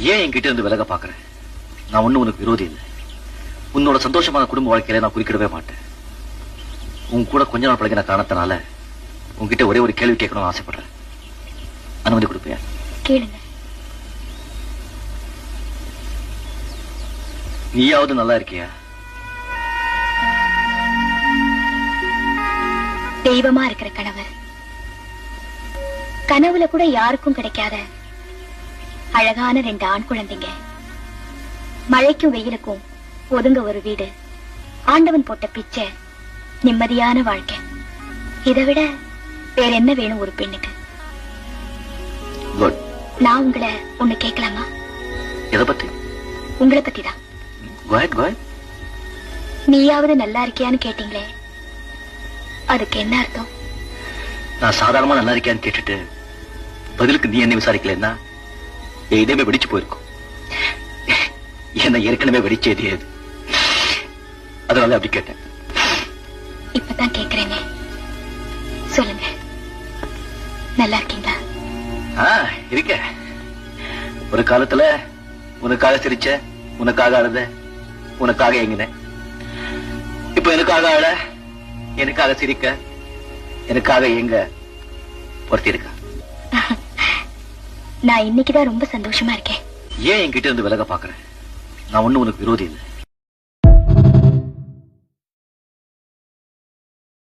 ஏன் என்கிட்ட இருந்து விலக பாக்குறேன்? நான் ஒண்ணு உனக்கு விரோதி இல்லை. உன்னோட சந்தோஷமான குடும்ப வாழ்க்கையில நான் குறிக்கிடவே மாட்டேன். உன் கூட கொஞ்ச நாள் பழகின காரணத்தினால உன்கிட்ட ஒரே ஒரு கேள்வி கேட்கணும்னு ஆசைப்படுறேன். அனுமதி கொடுப்பியா? கேளுங்க. நீயாவது நல்லா இருக்கியா? தெய்வமா இருக்கிற கணவர், கனவுல கூட யாருக்கும் கிடைக்காத அழகான 2 ஆண் குழந்தைங்க, மழைக்கும் வெயிலுக்கும் ஒதுங்க ஒரு வீடு, ஆண்டவன் போட்ட பிச்சை, நிம்மதியான வாழ்க்கை. இதை விட வேற என்ன வேணும் ஒரு பெண்ணுக்கு? நான் உங்களை ஒண்ணு கேட்கலாமா? எதை பத்தி? உங்களை பத்தி தான். நீயாவது நல்லா இருக்கியான்னு கேட்டீங்களே, அதுக்கு என்ன அர்த்தம்? நான் சாதாரணமா நல்லா இருக்கியான்னு கேட்டுட்டு பதிலுக்கு நீ என்ன விசாரிக்கலன்னா இதயமே வெடிச்சு போயிருக்கும். என்ன ஏற்கனவே வெடிச்சது ஏது, அதனால அப்படி கேட்டேன். இப்பதான் கேக்குறேங்க, சொல்லுங்க, நல்லா இருக்கீங்களா? இருக்க. ஒரு காலத்துல உனக்காக சிரிச்ச, உனக்காக அழுத, உனக்காக ஏங்கினேன். இப்ப எனக்காக அழ, எனக்காக சிரிக்க, எனக்காக ஏங்க பொறுத்தி இருக்க. நான் இன்னைக்குதான் ரொம்ப சந்தோஷமா இருக்கேன். ஏன் என்கிட்ட இருந்து விலக பாக்குறேன்? நான் ஒண்ணு உனக்கு விரோதி இல்லை.